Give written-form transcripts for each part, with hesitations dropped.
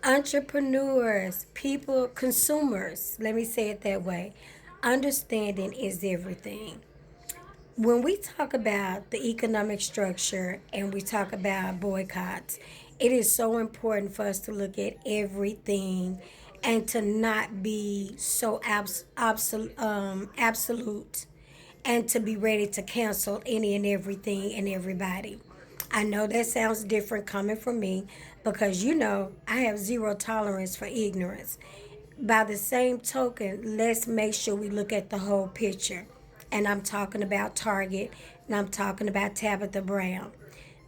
Entrepreneurs, people, consumers, let me say it that way. Understanding is everything. When we talk about the economic structure and we talk about boycotts, it is so important for us to look at everything and to not be so absolute and to be ready to cancel any and everything and everybody. I know that sounds different coming from me because I have zero tolerance for ignorance. By the same token, let's make sure we look at the whole picture. And I'm talking about Target and I'm talking about Tabitha Brown.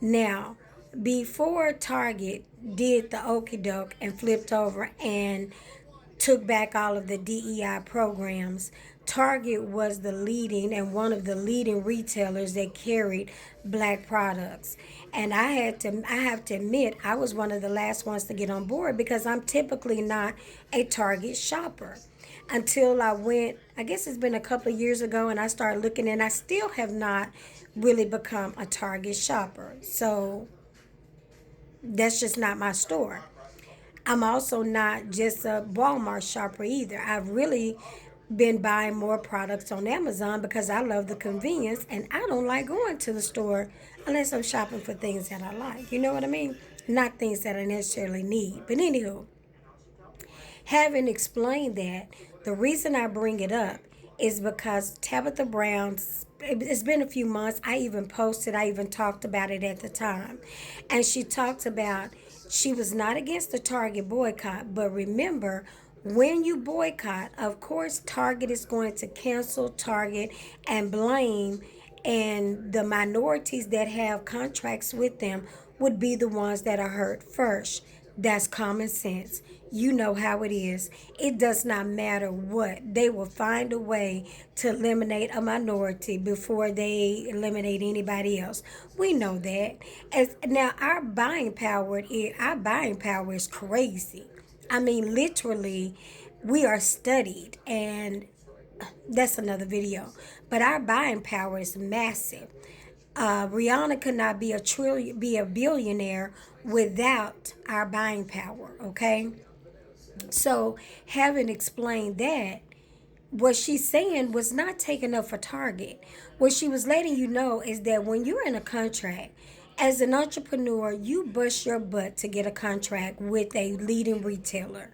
Now, before Target did the okey doke and flipped over and took back all of the DEI programs, Target was the leading and one of the leading retailers that carried black products. And I have to admit I was one of the last ones to get on board because I'm typically not a Target shopper. Until I went, I guess it's been a couple of years ago, and I started looking, and I still have not really become a Target shopper. So that's just not my store. I'm also not just a Walmart shopper either. I've really been buying more products on Amazon because I love the convenience and I don't like going to the store unless I'm shopping for things that I like. You know what I mean? Not things that I necessarily need. But anywho, having explained that, the reason I bring it up is because Tabitha Brown's it's been a few months. I even talked about it at the time. And she talked about she was not against the Target boycott, but remember, when you boycott, of course, Target is going to cancel Target and blame, and the minorities that have contracts with them would be the ones that are hurt first. That's common sense. You know how it is. It does not matter what. They will find a way to eliminate a minority before they eliminate anybody else. We know that. As now our buying power is crazy. I mean literally we are studied and that's another video. But our buying power is massive. Rihanna could not be a billionaire without our buying power. Okay, so having explained that, what she's saying was not taken up for Target. What she was letting you know is that when you're in a contract, as an entrepreneur, you bust your butt to get a contract with a leading retailer.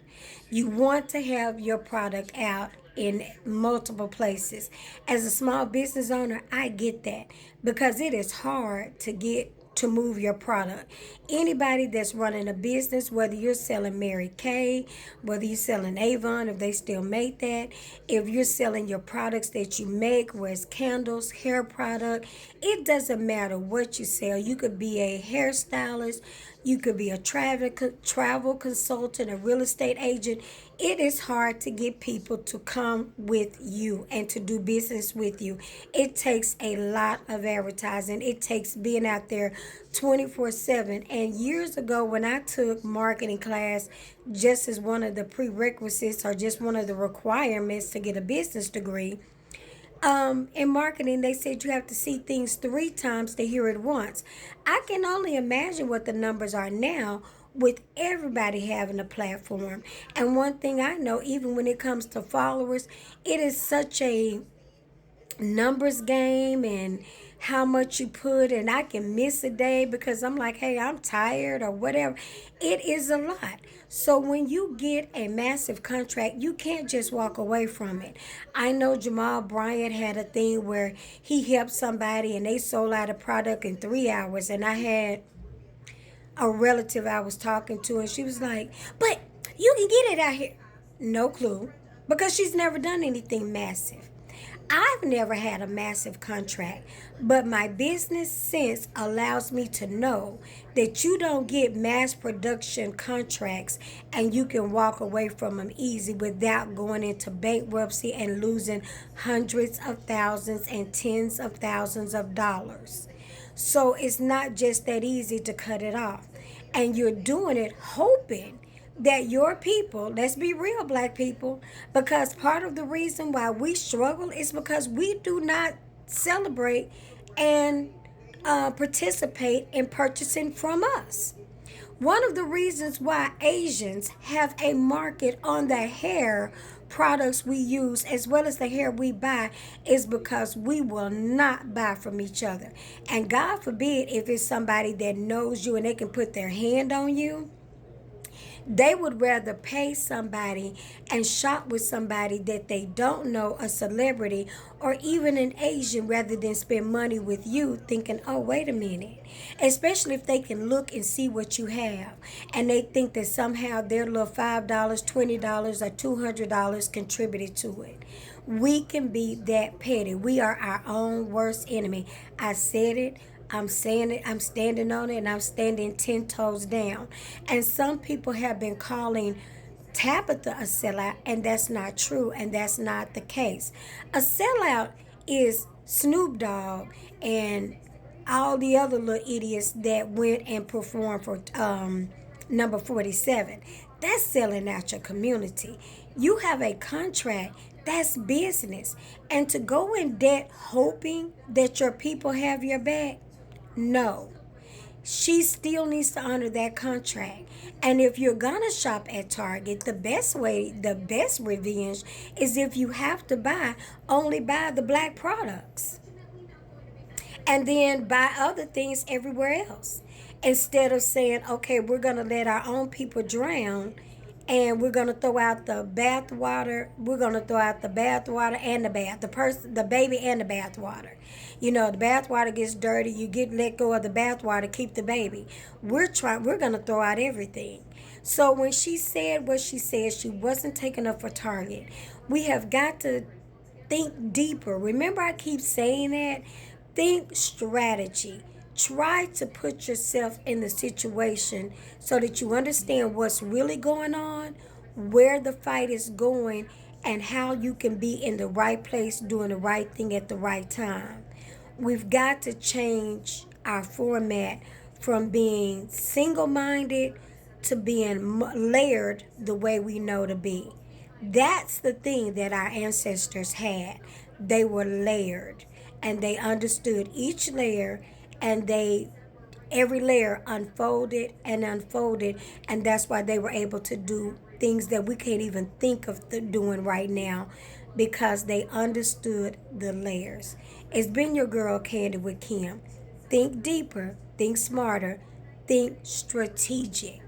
You want to have your product out in multiple places. As a small business owner, I get that because it is hard to move your product. Anybody that's running a business, whether you're selling Mary Kay, whether you're selling Avon, if they still make that, if you're selling your products that you make, where it's candles, hair product, it doesn't matter what you sell. You could be a hairstylist, you could be a travel consultant, a real estate agent. It is hard to get people to come with you and to do business with you. It takes a lot of advertising. It takes being out there 24/7. And years ago, when I took marketing class, just as one of the prerequisites or just one of the requirements to get a business degree, in marketing, they said you have to see things 3 times to hear it once. I can only imagine what the numbers are now with everybody having a platform. And one thing I know, even when it comes to followers, it is such a numbers game and how much you put, and I can miss a day because I'm like, hey, I'm tired or whatever. It is a lot. So when you get a massive contract, you can't just walk away from it. I know Jamal Bryant had a thing where he helped somebody and they sold out a product in 3 hours, and I had a relative I was talking to, and she was like, but you can get it out here. No clue, because she's never done anything massive. I've never had a massive contract, but my business sense allows me to know that you don't get mass production contracts and you can walk away from them easy without going into bankruptcy and losing hundreds of thousands and tens of thousands of dollars. So it's not just that easy to cut it off. And you're doing it hoping that your people, let's be real, black people, because part of the reason why we struggle is because we do not celebrate and participate in purchasing from us. One of the reasons why Asians have a market on the hair products we use as well as the hair we buy is because we will not buy from each other. And God forbid if it's somebody that knows you and they can put their hand on you, they would rather pay somebody and shop with somebody that they don't know, a celebrity or even an Asian, rather than spend money with you thinking, oh, wait a minute. Especially if they can look and see what you have and they think that somehow their little $5, $20, or $200 contributed to it. We can be that petty. We are our own worst enemy. I said it. I'm saying it, I'm standing on it, and I'm standing 10 toes down. And some people have been calling Tabitha a sellout, and that's not true, and that's not the case. A sellout is Snoop Dogg and all the other little idiots that went and performed for number 47. That's selling out your community. You have a contract. That's business. And to go in debt hoping that your people have your back, no. She still needs to honor that contract. And if you're gonna shop at Target, the best revenge is if you have to buy, only buy the black products. And then buy other things everywhere else. Instead of saying, okay, we're gonna let our own people drown and we're gonna throw out the bath water. We're gonna throw out the bath water and the baby and the bath water. You know, the bath water gets dirty. You get let go of the bath water, keep the baby. We're gonna throw out everything. So when she said what she said, she wasn't taking up for Target. We have got to think deeper. Remember, I keep saying that. Think strategy. Try to put yourself in the situation so that you understand what's really going on, where the fight is going, and how you can be in the right place doing the right thing at the right time. We've got to change our format from being single minded to being layered the way we know to be. That's the thing that our ancestors had. They were layered and they understood each layer, and they every layer unfolded and unfolded, and that's why they were able to do things that we can't even think of doing right now, because they understood the layers. It's been your girl Candy with Kim. Think deeper, think smarter, think strategic.